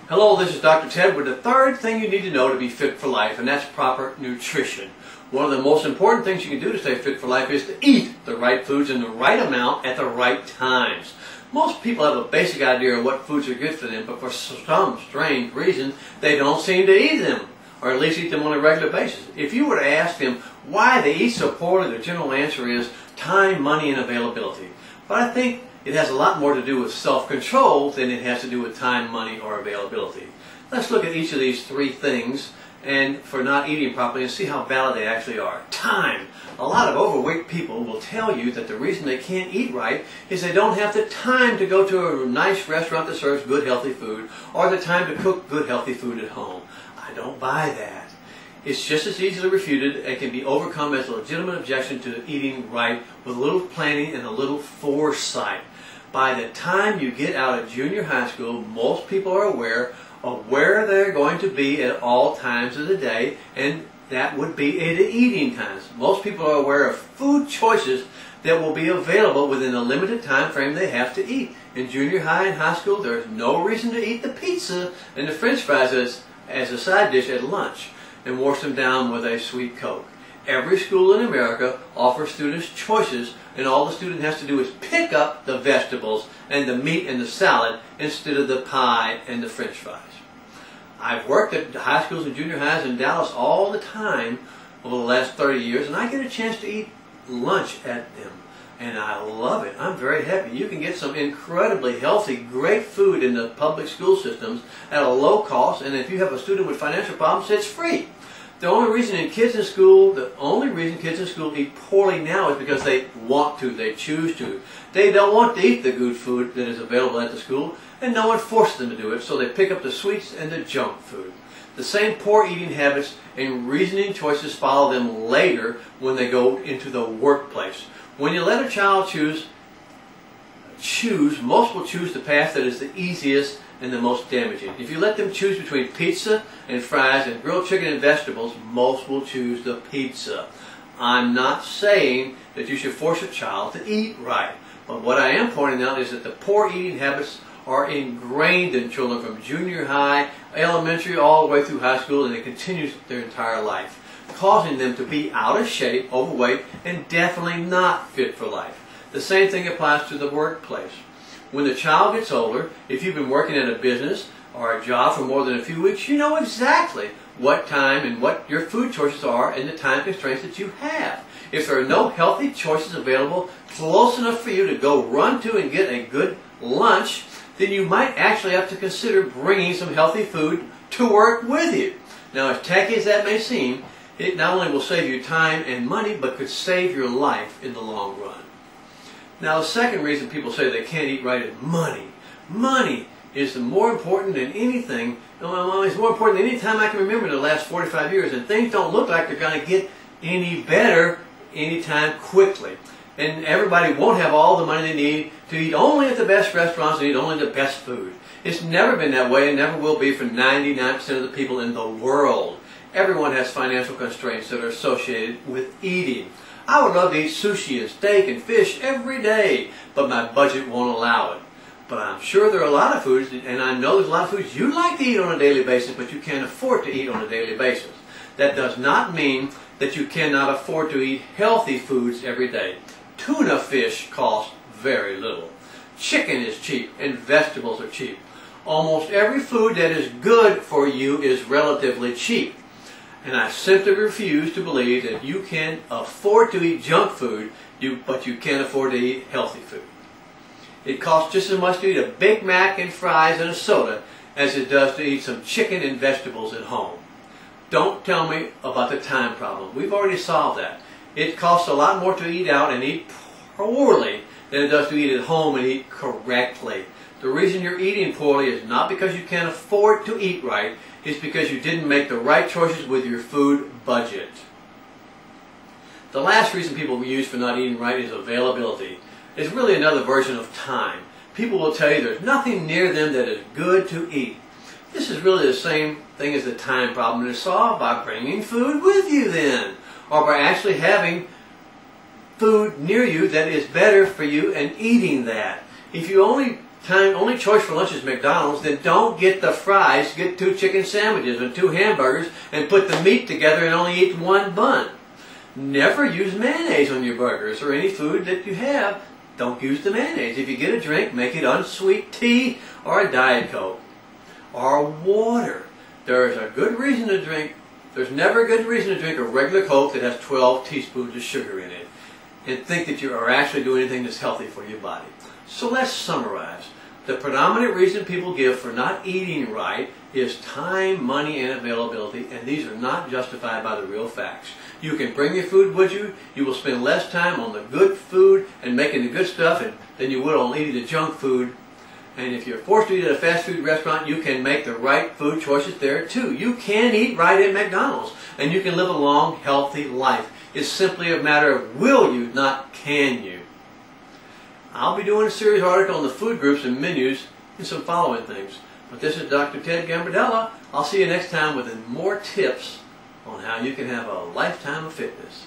Hello, this is Dr. Ted with the third thing you need to know to be fit for life, and that's proper nutrition. One of the most important things you can do to stay fit for life is to eat the right foods in the right amount at the right times. Most people have a basic idea of what foods are good for them, but for some strange reason, they don't seem to eat them, or at least eat them on a regular basis. If you were to ask them why they eat so poorly, the general answer is time, money, and availability. But I think it has a lot more to do with self-control than it has to do with time, money, or availability. Let's look at each of these three things and for not eating properly and see how valid they actually are. Time. A lot of overweight people will tell you that the reason they can't eat right is they don't have the time to go to a nice restaurant that serves good healthy food or the time to cook good healthy food at home. I don't buy that. It's just as easily refuted and can be overcome as a legitimate objection to eating right with a little planning and a little foresight. By the time you get out of junior high school, most people are aware of where they're going to be at all times of the day, and that would be at eating times. Most people are aware of food choices that will be available within a limited time frame they have to eat. In junior high and high school, there's no reason to eat the pizza and the french fries as a side dish at lunch and wash them down with a sweet Coke. Every school in America offers students choices, and all the student has to do is pick up the vegetables and the meat and the salad instead of the pie and the french fries. I've worked at high schools and junior highs in Dallas all the time over the last 30 years, and I get a chance to eat lunch at them. And I love it. I'm very happy. You can get some incredibly healthy, great food in the public school systems at a low cost, and if you have a student with financial problems, it's free. The only reason kids in school eat poorly now is because they want to, they choose to. They don't want to eat the good food that is available at the school, and no one forces them to do it, so they pick up the sweets and the junk food. The same poor eating habits and reasoning choices follow them later when they go into the workplace. When you let a child choose, most will choose the path that is the easiest and the most damaging. If you let them choose between pizza and fries and grilled chicken and vegetables, most will choose the pizza. I'm not saying that you should force a child to eat right, but what I am pointing out is that the poor eating habits are ingrained in children from junior high, elementary, all the way through high school, and it continues their entire life, causing them to be out of shape, overweight, and definitely not fit for life. The same thing applies to the workplace. When the child gets older, if you've been working at a business or a job for more than a few weeks, you know exactly what time and what your food choices are and the time constraints that you have. If there are no healthy choices available close enough for you to go run to and get a good lunch, then you might actually have to consider bringing some healthy food to work with you. Now, as tacky as that may seem, it not only will save you time and money, but could save your life in the long run. Now, the second reason people say they can't eat right is money. Money is more important than anything. It's more important than any time I can remember in the last 45 years, and things don't look like they're going to get any better anytime quickly. And everybody won't have all the money they need to eat only at the best restaurants and eat only the best food. It's never been that way and never will be for 99% of the people in the world. Everyone has financial constraints that are associated with eating. I would love to eat sushi and steak and fish every day, but my budget won't allow it. But I'm sure there are a lot of foods, and I know there's a lot of foods you like to eat on a daily basis, but you can't afford to eat on a daily basis. That does not mean that you cannot afford to eat healthy foods every day. Tuna fish costs very little. Chicken is cheap, and vegetables are cheap. Almost every food that is good for you is relatively cheap. And I simply refuse to believe that you can afford to eat junk food, but you can't afford to eat healthy food. It costs just as much to eat a Big Mac and fries and a soda as it does to eat some chicken and vegetables at home. Don't tell me about the time problem. We've already solved that. It costs a lot more to eat out and eat poorly than it does to eat at home and eat correctly. The reason you're eating poorly is not because you can't afford to eat right, it's because you didn't make the right choices with your food budget. The last reason people use for not eating right is availability. It's really another version of time. People will tell you there's nothing near them that is good to eat. This is really the same thing as the time problem, and it's solved by bringing food with you then, or by actually having food near you that is better for you and eating that. If you only only choice for lunch is McDonald's, then don't get the fries, get 2 chicken sandwiches and 2 hamburgers and put the meat together and only eat 1 bun. Never use mayonnaise on your burgers or any food that you have. Don't use the mayonnaise. If you get a drink, make it unsweet tea or a Diet Coke or water. There's a good reason to drink. There's never a good reason to drink a regular Coke that has 12 teaspoons of sugar in it and think that you are actually doing anything that's healthy for your body. So let's summarize. The predominant reason people give for not eating right is time, money, and availability, and these are not justified by the real facts. You can bring your food with you. You will spend less time on the good food and making the good stuff than you would on eating the junk food. And if you're forced to eat at a fast food restaurant, you can make the right food choices there too. You can eat right at McDonald's, and you can live a long, healthy life. It's simply a matter of will you, not can you. I'll be doing a series article on the food groups and menus and some following things. But this is Dr. Ted Gambardella. I'll see you next time with more tips on how you can have a lifetime of fitness.